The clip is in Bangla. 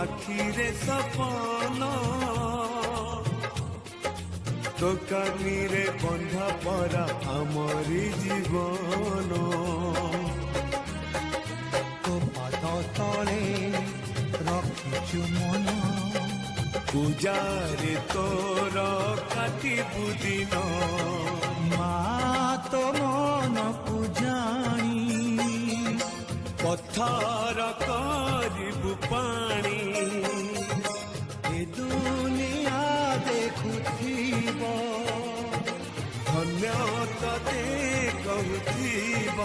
আখিরে সপন তো কানিরে বন্ধা পরা আমারি জীবন তো পাদ তলে রখিছু মন পূজারে তোর কাটিবু দিন মা তো মনকু জানি পথর করিবু পানি এ দুনিয়া দেখুথিব ধন্য ততে কহুথিব